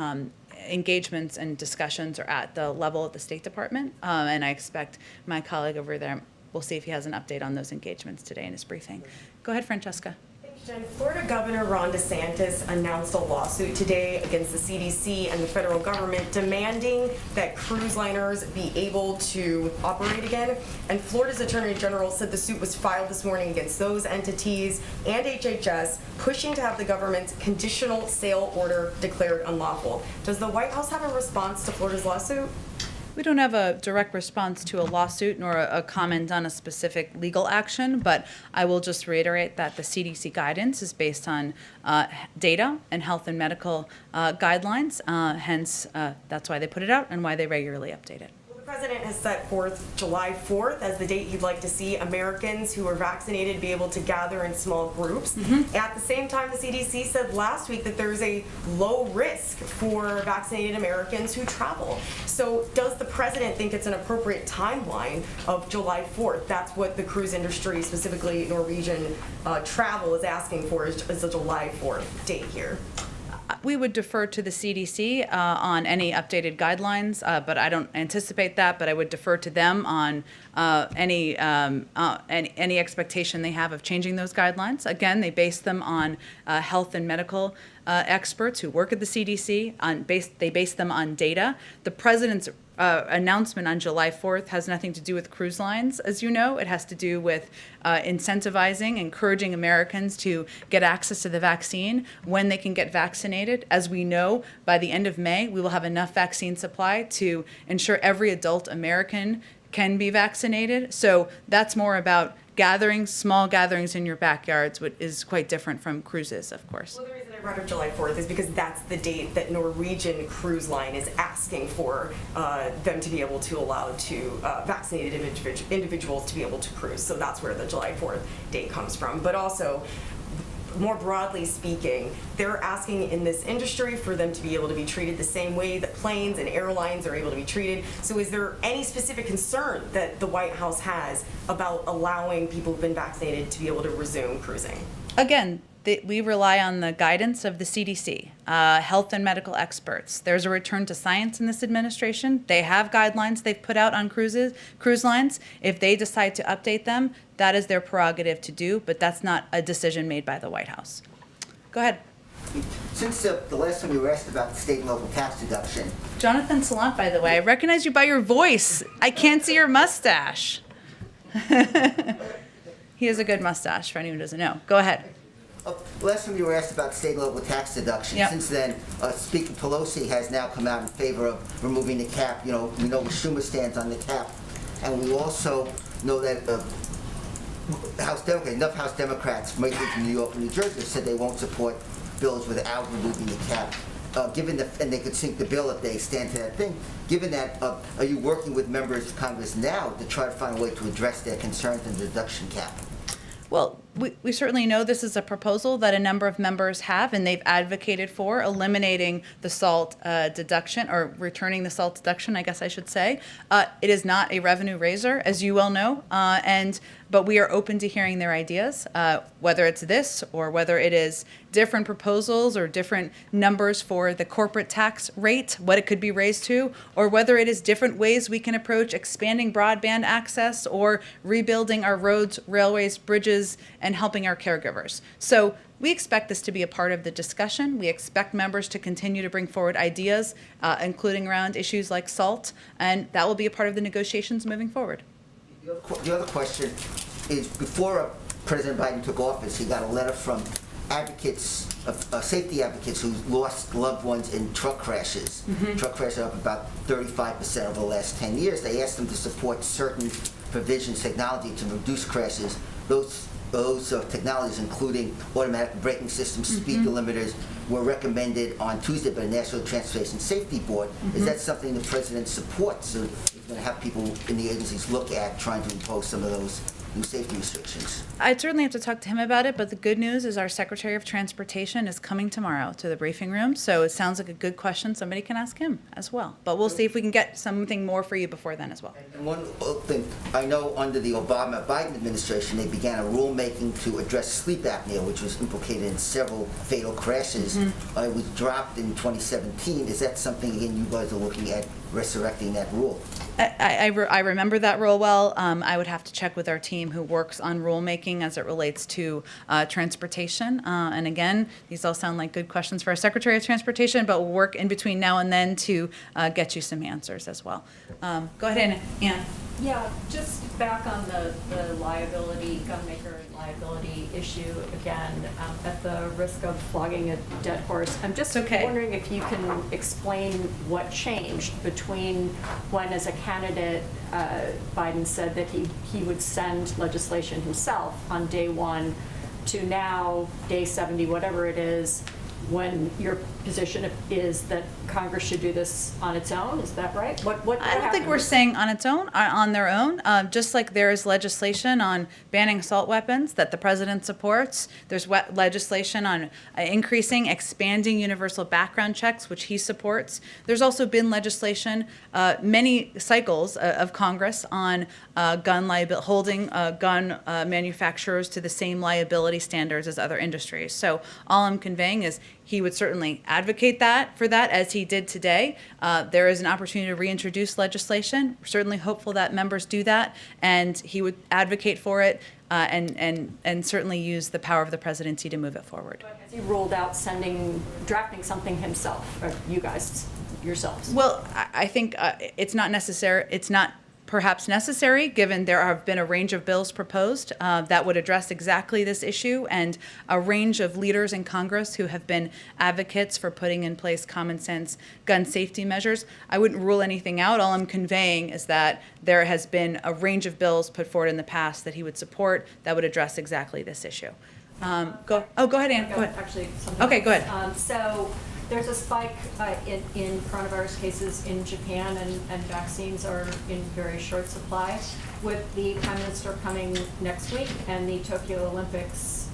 engagements and discussions are at the level of the State Department, and I expect my colleague over there, we'll see if he has an update on those engagements today in his briefing. Go ahead, Francesca. Thanks, Jen. Florida Governor Ron DeSantis announced a lawsuit today against the CDC and the federal government demanding that cruise liners be able to operate again. And Florida's Attorney General said the suit was filed this morning against those entities and HHS, pushing to have the government's conditional sale order declared unlawful. Does the White House have a response to Florida's lawsuit? We don't have a direct response to a lawsuit nor a comment on a specific legal action, but I will just reiterate that the CDC guidance is based on data and health and medical guidelines. Hence, that's why they put it out and why they regularly update it. The president has set forth July 4th as the date he'd like to see Americans who are vaccinated be able to gather in small groups. At the same time, the CDC said last week that there's a low risk for vaccinated Americans who travel. So does the president think it's an appropriate timeline of July 4th? That's what the cruise industry, specifically Norwegian travel, is asking for, is a July 4th date here. We would defer to the CDC on any updated guidelines, but I don't anticipate that. But I would defer to them on any expectation they have of changing those guidelines. Again, they base them on health and medical experts who work at the CDC. They base them on data. The president's announcement on July 4th has nothing to do with cruise lines, as you know. It has to do with incentivizing, encouraging Americans to get access to the vaccine when they can get vaccinated. As we know, by the end of May, we will have enough vaccine supply to ensure every adult American can be vaccinated. So that's more about gatherings, small gatherings in your backyards, which is quite different from cruises, of course. Well, the reason I I brought up July 4th is because that's the date that Norwegian Cruise Line is asking for them to be able to allow to vaccinated individuals to be able to cruise. So that's where the July 4th date comes from. But also, more broadly speaking, they're asking in this industry for them to be able to be treated the same way that planes and airlines are able to be treated. So is there any specific concern that the White House has about allowing people who've been vaccinated to be able to resume cruising? Again, we rely on the guidance of the CDC, health and medical experts. There's a return to science in this administration. They have guidelines they've put out on cruise lines. If they decide to update them, that is their prerogative to do, but that's not a decision made by the White House. Go ahead. Since the last time you were asked about the state and local tax deduction, Jonathan Salant, by the way, I recognize you by your voice. I can't see your mustache. He has a good mustache, for anyone who doesn't know. Go ahead. last time you were asked about state and local tax deduction. Yep. Since then, Speaker Pelosi has now come out in favor of removing the cap. You know, we know where Schumer stands on the cap, and we also know that enough House Democrats, mainly from New York and New Jersey, said they won't support bills without removing the cap. And they could sink the bill if they stand to that thing. Given that, are you working with members of Congress now to try to find a way to address their concerns in the deduction cap? Well, we certainly know this is a proposal that a number of members have, and they've advocated for eliminating the SALT deduction, or returning the SALT deduction, I guess I should say. It is not a revenue raiser, as you well know, but we are open to hearing their ideas, whether it's this or whether it is different proposals or different numbers for the corporate tax rate, what it could be raised to, or whether it is different ways we can approach expanding broadband access or rebuilding our roads, railways, bridges, and helping our caregivers. So we expect this to be a part of the discussion. We expect members to continue to bring forward ideas, including around issues like SALT, and that will be a part of the negotiations moving forward. The other question is, before President Biden took office, he got a letter from advocates, safety advocates who lost loved ones in truck crashes. Mm-hmm. Truck crashes are up about 35% over the last 10 years. They asked them to support certain provisions, technology to reduce crashes. Those technologies, including automatic braking systems, speed delimiters, were recommended on Tuesday by the National Transportation Safety Board. Is that something the President supports? So he's going to have people in the agencies look at trying to impose some of those new safety restrictions. I'd certainly have to talk to him about it, but the good news is our Secretary of Transportation is coming tomorrow to the briefing room, so it sounds like a good question. Somebody can ask him as well. But we'll see if we can get something more for you before then as well. And one thing, I know under the Obama-Biden administration, they began a rulemaking to address sleep apnea, which was implicated in several fatal crashes. It was dropped in 2017. Is that something, again, you guys are looking at resurrecting that rule? I remember that rule well. I would have to check with our team who works on rulemaking as it relates to transportation. And again, these all sound like good questions for our Secretary of Transportation, but we'll work in between now and then to get you some answers as well. Go ahead, Ann. Yeah, just back on the liability, gunmaker liability issue again, at the risk of flogging a dead horse. I'm just wondering if you can explain what changed between when, as a candidate, Biden said that he would send legislation himself on day one to now, day 70, whatever it is, when your position is that Congress should do this on its own. Is that right? What I don't think we're saying on its own, on their own. Just like there is legislation on banning assault weapons that the president supports, there's legislation on expanding universal background checks, which he supports. There's also been legislation, many cycles of Congress on holding gun manufacturers to the same liability standards as other industries. So all I'm conveying is he would certainly advocate for that, as he did today. There is an opportunity to reintroduce legislation. We're certainly hopeful that members do that, and he would advocate for it and certainly use the power of the presidency to move it forward. Has he ruled out drafting something himself, or you guys yourselves? Well, I think it's not necessary. It's not perhaps necessary, given there have been a range of bills proposed that would address exactly this issue, and a range of leaders in Congress who have been advocates for putting in place common sense gun safety measures. I wouldn't rule anything out. All I'm conveying is that there has been a range of bills put forward in the past that he would support that would address exactly this issue. Go ahead, Ann, go ahead. Actually, something Okay, go else. ahead. So there's a spike in coronavirus cases in Japan, and vaccines are in very short supply. With the Prime Minister coming next week and the Tokyo Olympics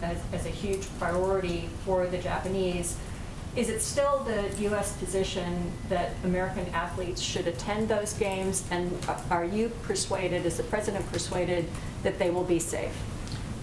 as a huge priority for the Japanese, is it still the U.S. position that American athletes should attend those games? And are you persuaded, is the President persuaded, that they will be safe?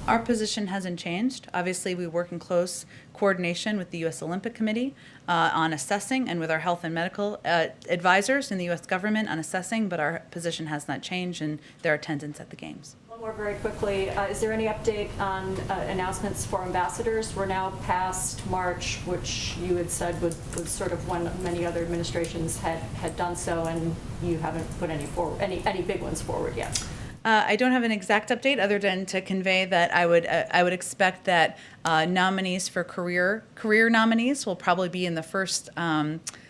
Our position hasn't changed. Obviously, we work in close coordination with the U.S. Olympic Committee on assessing, and with our health and medical advisors in the U.S. government on assessing, but our position has not changed in their attendance at the games. One more very quickly. Is there any update on announcements for ambassadors? We're now past March, which you had said was sort of when many other administrations had done so, and you haven't put any big ones forward yet. I don't have an exact update other than to convey that I would expect that nominees for career nominees will probably be in the first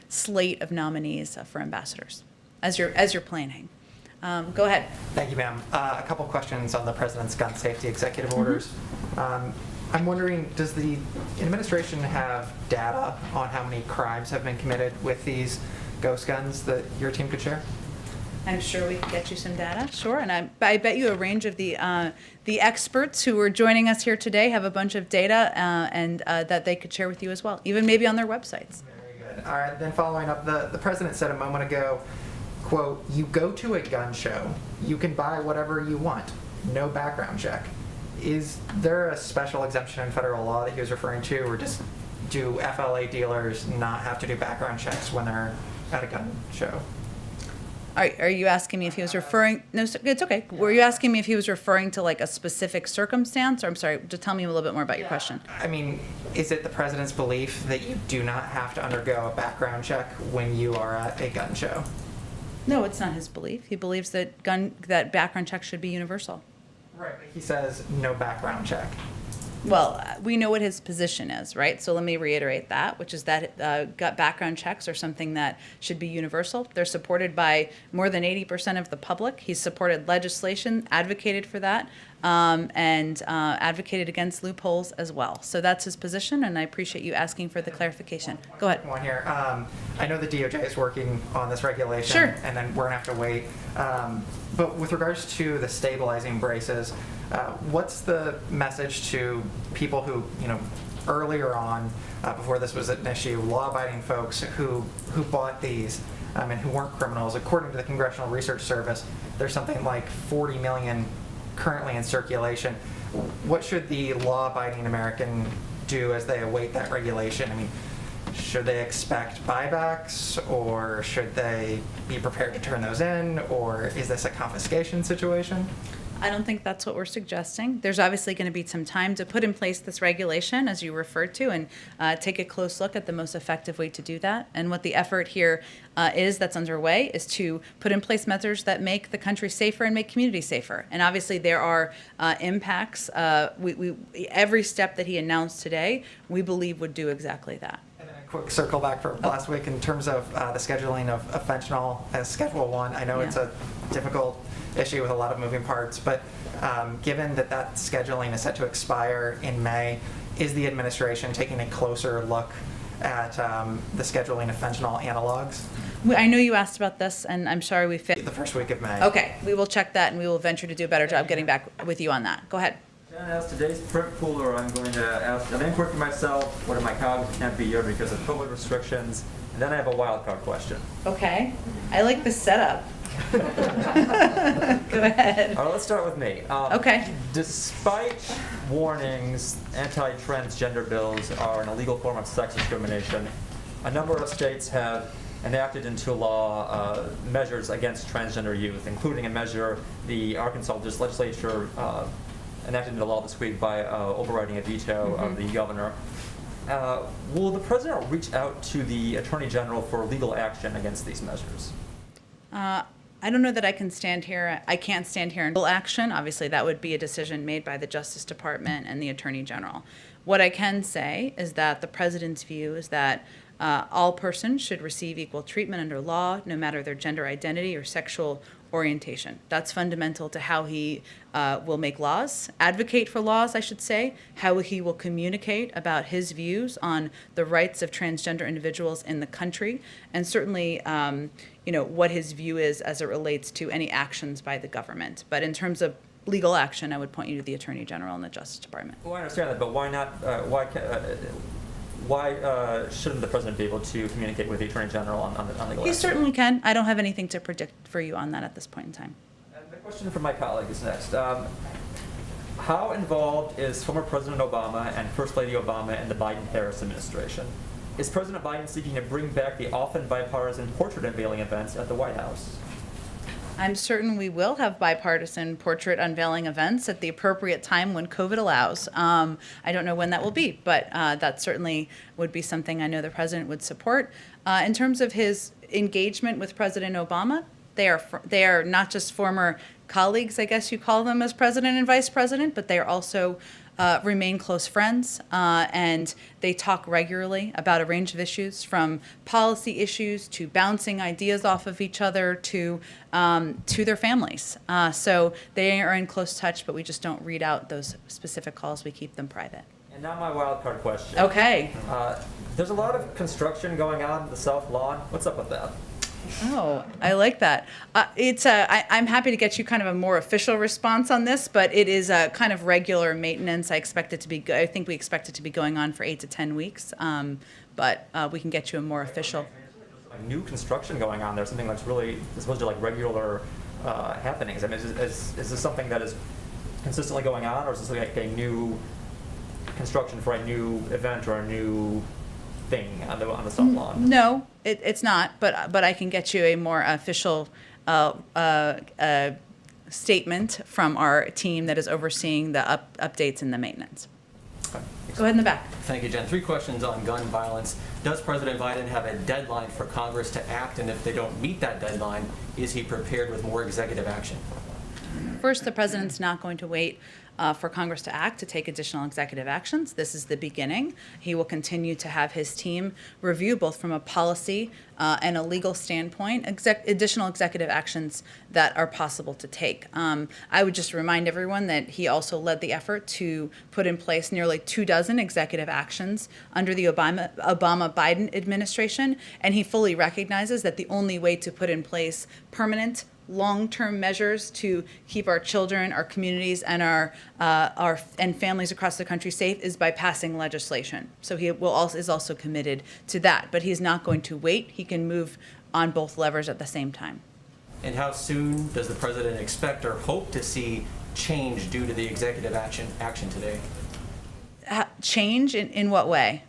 slate of nominees for ambassadors as you're planning. Go ahead. Thank you, ma'am. A couple questions on the president's gun safety executive orders. I'm wondering, does the administration have data on how many crimes have been committed with these ghost guns that your team could share? I'm sure we can get you some data, sure. And I bet you a range of the experts who are joining us here today have a bunch of data and that they could share with you as well, even maybe on their websites. Very good. All right, then following up, the president said a moment ago, quote, "You go to a gun show, you can buy whatever you want, no background check." Is there a special exemption in federal law that he was referring to, or just do FLA dealers not have to do background checks when they're at a gun show? Are you asking me if he was referring? No, it's okay. Were you asking me if he was referring to like a specific circumstance? Or I'm sorry, just tell me a little bit more about your question. I mean, is it the president's belief that you do not have to undergo a background check when you are at a gun show? No, it's not his belief. He believes that background checks should be universal. Right. He says no background check. Well, we know what his position is, right? So let me reiterate that, which is that gut background checks are something that should be universal. They're supported by more than 80% of the public. He's supported legislation, advocated for that, and advocated against loopholes as well. So that's his position, and I appreciate you asking for the clarification. Go ahead. One here. I know the DOJ is working on this regulation, Sure. and then we're gonna have to wait. But with regards to the stabilizing braces, what's the message to people who, earlier on, before this was an issue, law-abiding folks who bought these and who weren't criminals? According to the Congressional Research Service, there's something like 40 million currently in circulation. What should the law-abiding American do as they await that regulation? I mean, should they expect buybacks, or should they be prepared to turn those in, or is this a confiscation situation? I don't think that's what we're suggesting. There's obviously going to be some time to put in place this regulation, as you referred to, and take a close look at the most effective way to do that. And what the effort here that's underway is to put in place measures that make the country safer and make communities safer. And obviously there are impacts. Every step that he announced today, we believe would do exactly that. And then a quick circle back for last week in terms of the scheduling of fentanyl as Schedule 1. I know it's a difficult issue with a lot of moving parts, but given that scheduling is set to expire in May, is the administration taking a closer look at the scheduling of fentanyl analogs? I know you asked about this, and I'm sorry we failed. The first week of May. Okay, we will check that, and we will venture to do a better job getting back with you on that. Go ahead. As today's print cooler, I'm going to ask an inquiry for myself. What are my colleagues who can't be here because of COVID restrictions? And then I have a wild card question. Okay, I like the setup. Go ahead. All right, let's start with me. Okay. Despite warnings, anti-transgender bills are an illegal form of sex discrimination. A number of states have enacted into law measures against transgender youth, including a measure the Arkansas legislature enacted into law this week by overriding a veto of the governor. Will the president reach out to the attorney general for legal action against these measures? I don't know that I can stand here. I can't stand here in full action. Obviously, that would be a decision made by the Justice Department and the Attorney General. What I can say is that the president's view is that all persons should receive equal treatment under law, no matter their gender identity or sexual orientation. That's fundamental to how he will make laws, advocate for laws, I should say, how he will communicate about his views on the rights of transgender individuals in the country, and certainly, what his view is as it relates to any actions by the government. But in terms of legal action, I would point you to the Attorney General and the Justice Department. Well, I understand that, but why not, why shouldn't the president be able to communicate with the Attorney General on legal He action? certainly can. I don't have anything to predict for you on that at this point in time. And the question from my colleague is next. How involved is former President Obama and First Lady Obama in the Biden-Harris administration? Is President Biden seeking to bring back the often bipartisan portrait unveiling events at the White House? I'm certain we will have bipartisan portrait unveiling events at the appropriate time when COVID allows. I don't know when that will be, but that certainly would be something I know the president would support. In terms of his engagement with President Obama, they are not just former colleagues, I guess you call them, as president and vice president, but they are also remain close friends, and they talk regularly about a range of issues, from policy issues to bouncing ideas off of each other to their families. So they are in close touch, but we just don't read out those specific calls. We keep them private. And now my wild card question. Okay. There's a lot of construction going on in the South Lawn. What's up with that? Oh, I like that. I'm happy to get you kind of a more official response on this, but it is a kind of regular maintenance. I think we expect it to be going on for 8 to 10 weeks, but we can get you a more official. Like new construction going on there, something that's really as opposed to like regular happenings. I mean, is this something that is consistently going on, or is this like a new construction for a new event or a new thing on the South Lawn? No, it's not, but I can get you a more official statement from our team that is overseeing the updates and the maintenance. Okay. Go ahead in the back. Thank you, Jen. 3 questions on gun violence. Does President Biden have a deadline for Congress to act? And if they don't meet that deadline, is he prepared with more executive action? First, the president's not going to wait for Congress to act to take additional executive actions. This is the beginning. He will continue to have his team review, both from a policy and a legal standpoint, additional executive actions that are possible to take. I would just remind everyone that he also led the effort to put in place nearly 24 executive actions under the Obama-Biden administration, and he fully recognizes that the only way to put in place permanent long-term measures to keep our children, our communities, and our families across the country safe is by passing legislation. So he is also committed to that, but he's not going to wait. He can move on both levers at the same time. And how soon does the president expect or hope to see change due to the executive action today? Change in what way?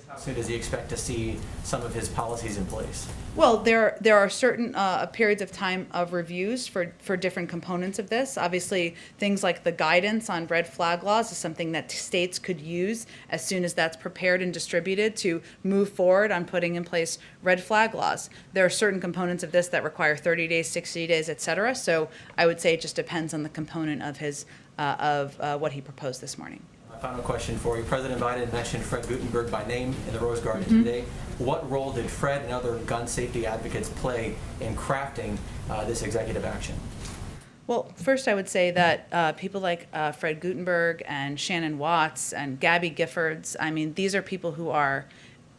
How soon does he expect to see some of his policies in place? Well, there are certain periods of time of reviews for different components of this. Obviously, things like the guidance on red flag laws is something that states could use as soon as that's prepared and distributed to move forward on putting in place red flag laws. There are certain components of this that require 30 days, 60 days, et cetera. So I would say it just depends on the component of his what he proposed this morning. My final question for you. President Biden mentioned Fred Gutenberg by name in the Rose Garden today. What role did Fred and other gun safety advocates play in crafting this executive action? Well, first I would say that people like Fred Gutenberg and Shannon Watts and Gabby Giffords, I mean, these are people who are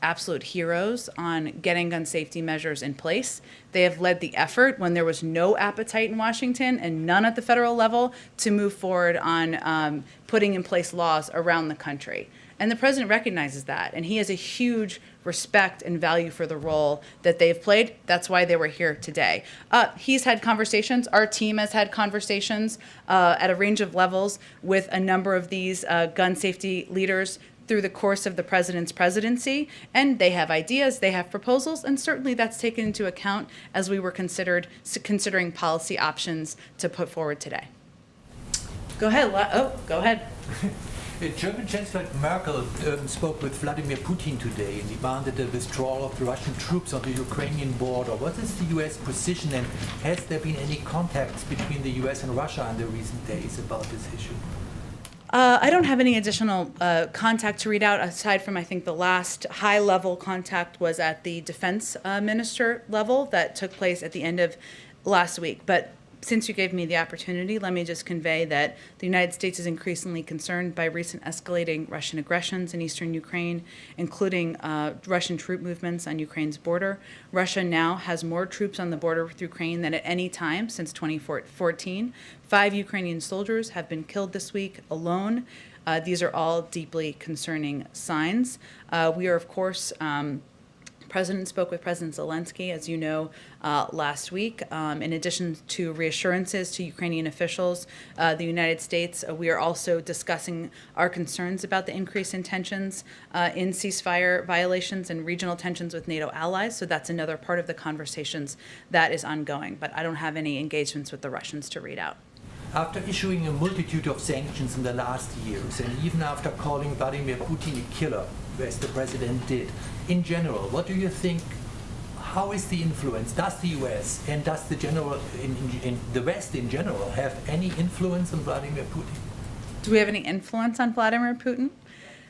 absolute heroes on getting gun safety measures in place. They have led the effort when there was no appetite in Washington and none at the federal level to move forward on putting in place laws around the country. And the president recognizes that, and he has a huge respect and value for the role that they've played. That's why they were here today. He's had conversations, our team has had conversations at a range of levels with a number of these gun safety leaders through the course of the president's presidency, and they have ideas, they have proposals, and certainly that's taken into account as we were considering policy options to put forward today. Go ahead. Go ahead. German Chancellor Merkel spoke with Vladimir Putin today and demanded a withdrawal of the Russian troops on the Ukrainian border. What is the U.S. position, and has there been any contacts between the U.S. and Russia in the recent days about this issue? I don't have any additional contact to read out, aside from I think the last high-level contact was at the defense minister level that took place at the end of last week. But since you gave me the opportunity, let me just convey that the United States is increasingly concerned by recent escalating Russian aggressions in eastern Ukraine, including Russian troop movements on Ukraine's border. Russia now has more troops on the border with Ukraine than at any time since 2014. 5 Ukrainian soldiers have been killed this week alone. These are all deeply concerning signs. We are, of course, President spoke with President Zelensky, as you know, last week. In addition to reassurances to Ukrainian officials, the United States, we are also discussing our concerns about the increase in tensions in ceasefire violations and regional tensions with NATO allies. So that's another part of the conversations that is ongoing. But I don't have any engagements with the Russians to read out. After issuing a multitude of sanctions in the last years, and even after calling Vladimir Putin a killer, as the president did, in general, what do you think, how is the influence, does the US and does the general, in the West in general, have any influence on Vladimir Putin? Do we have any influence on Vladimir Putin?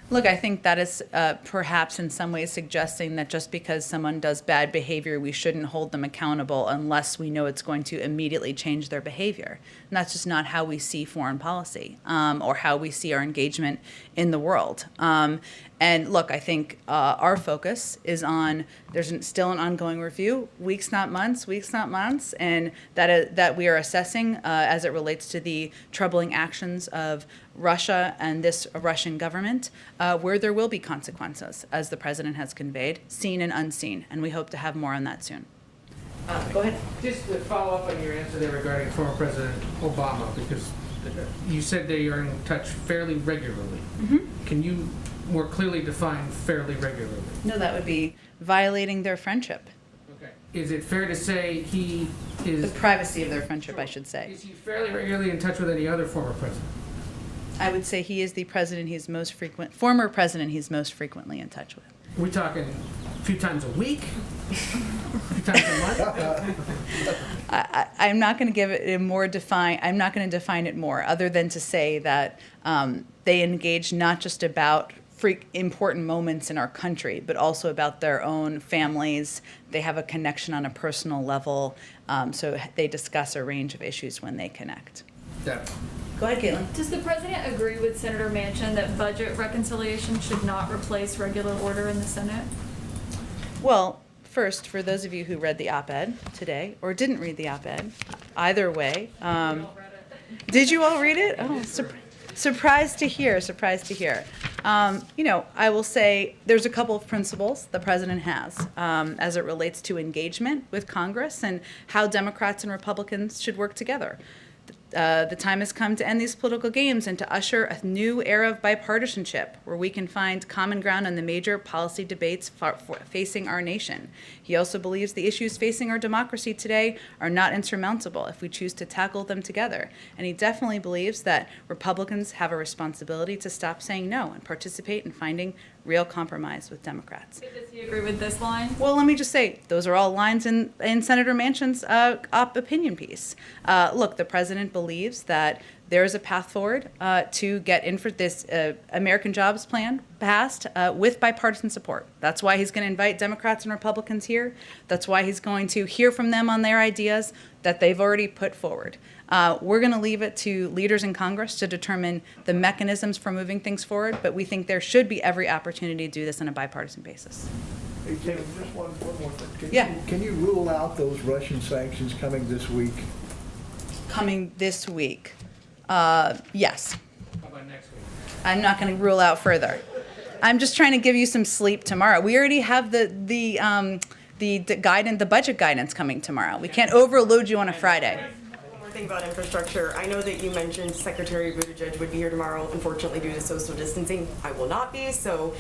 Look, I think that is perhaps in some ways suggesting that just because someone does bad behavior, we shouldn't hold them accountable unless we know it's going to immediately change their behavior. And that's just not how we see foreign policy or how we see our engagement in the world. And look, I think our focus is on, there's still an ongoing review, weeks not months, and that we are assessing as it relates to the troubling actions of Russia and this Russian government, where there will be consequences, as the president has conveyed, seen and unseen, and we hope to have more on that soon. Go ahead. Just to follow up on your answer there regarding former President Obama, because you said they are in touch fairly regularly. Mm-hmm. Can you more clearly define fairly regularly? No, that would be violating their friendship. Okay. Is it fair to say he is... The privacy of their friendship, I should say. Is he fairly regularly in touch with any other former president? I would say he is the president he's most former president he's most frequently in touch with. Are we talking a few times a week? A few times a month? I'm not going to give it a more define. I'm not going to define it more, other than to say that they engage not just about important moments in our country, but also about their own families. They have a connection on a personal level, so they discuss a range of issues when they connect. Yeah. Go ahead, Caitlin. Does the president agree with Senator Manchin that budget reconciliation should not replace regular order in the Senate? Well, first, for those of you who read the op-ed today or didn't read the op-ed, either way, did you all read it? Oh, surprised to hear. I will say there's a couple of principles the president has as it relates to engagement with Congress and how Democrats and Republicans should work together. The time has come to end these political games and to usher a new era of bipartisanship where we can find common ground on the major policy debates facing our nation. He also believes the issues facing our democracy today are not insurmountable if we choose to tackle them together. And he definitely believes that Republicans have a responsibility to stop saying no and participate in finding real compromise with Democrats. Does he agree with this line? Well, let me just say, those are all lines in Senator Manchin's opinion piece. Look, the president believes that there is a path forward to get this American Jobs Plan passed with bipartisan support. That's why he's going to invite Democrats and Republicans here. That's why he's going to hear from them on their ideas that they've already put forward. We're going to leave it to leaders in Congress to determine the mechanisms for moving things forward, but we think there should be every opportunity to do this on a bipartisan basis. Hey, Tim, just one more thing. Yeah. Can you rule out those Russian sanctions coming this week? Coming this week? Yes. How about next week? I'm not going to rule out further. I'm just trying to give you some sleep tomorrow. We already have the budget guidance coming tomorrow. We can't overload you on a Friday. One more thing about infrastructure. I know that you mentioned Secretary Buttigieg would be here tomorrow. Unfortunately, due to social distancing, I will not be. So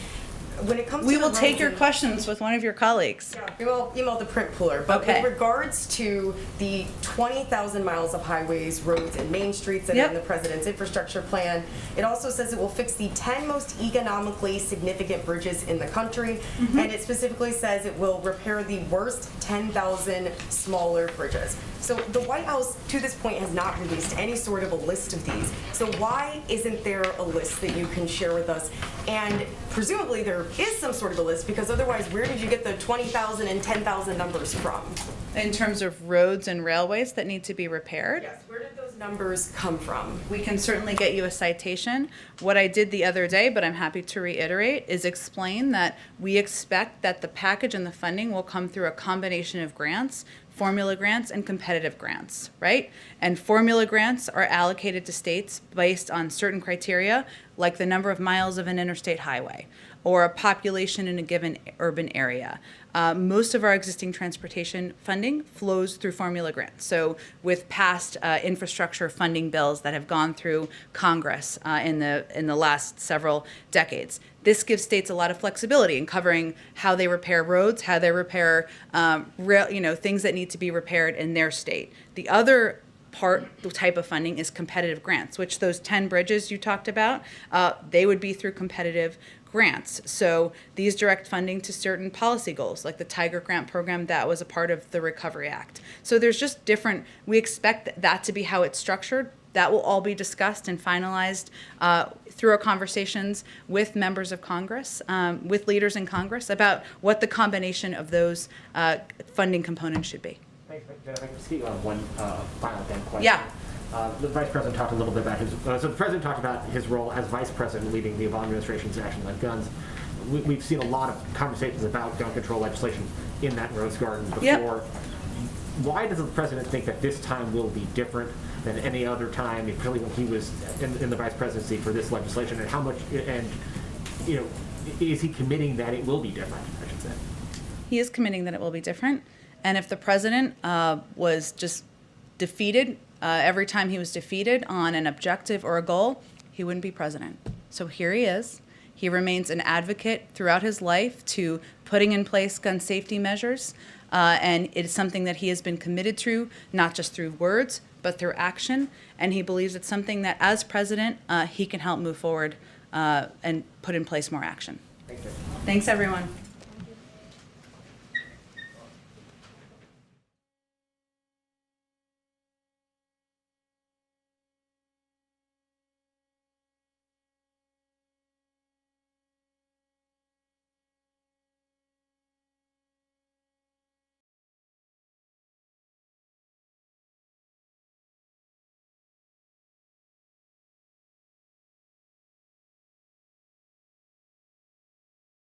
when it comes to we will take your questions with one of your colleagues. Yeah, we will email the print pooler. But Okay. with regards to the 20,000 miles of highways, roads, and main streets that are in the president's infrastructure plan, it also says it will fix the 10 most economically significant bridges in the country, and it specifically says it will repair the worst 10,000 smaller bridges. So the White House, to this point, has not released any sort of a list of these. So why isn't there a list that you can share with us? And presumably there is some sort of a list, because otherwise, where did you get the 20,000 and 10,000 numbers from? In terms of roads and railways that need to be repaired? Yes, where did those numbers come from? We can certainly get you a citation. What I did the other day, but I'm happy to reiterate, is explain that we expect that the package and the funding will come through a combination of grants, formula grants, and competitive grants, right? And formula grants are allocated to states based on certain criteria, like the number of miles of an interstate highway or a population in a given urban area. Most of our existing transportation funding flows through formula grants. So with past infrastructure funding bills that have gone through Congress in the last several decades, this gives states a lot of flexibility in covering how they repair roads, how they repair things that need to be repaired in their state. The other the type of funding is competitive grants, which those 10 bridges you talked about, they would be through competitive grants. So these direct funding to certain policy goals, like the Tiger Grant program that was a part of the Recovery Act. So there's just different, we expect that to be how it's structured. That will all be discussed and finalized through our conversations with members of Congress, with leaders in Congress, about what the combination of those funding components should be. Thanks, Jen. If I can speak on one final then question. Yeah. The Vice President talked a little bit about so the President talked about his role as Vice President leading the Obama administration's action on guns. We've seen a lot of conversations about gun control legislation in that Rose Garden before. Yep. Why does the President think that this time will be different than any other time, particularly when he was in the Vice Presidency for this legislation, and how much, and is he committing that it will be different, I should say? He is committing that it will be different. And if the President was just defeated, every time he was defeated on an objective or a goal, he wouldn't be president. So here he is. He remains an advocate throughout his life to putting in place gun safety measures. And it is something that he has been committed to, not just through words, but through action. And he believes it's something that, as president, he can help move forward and put in place more action. Thank you. Thanks, everyone.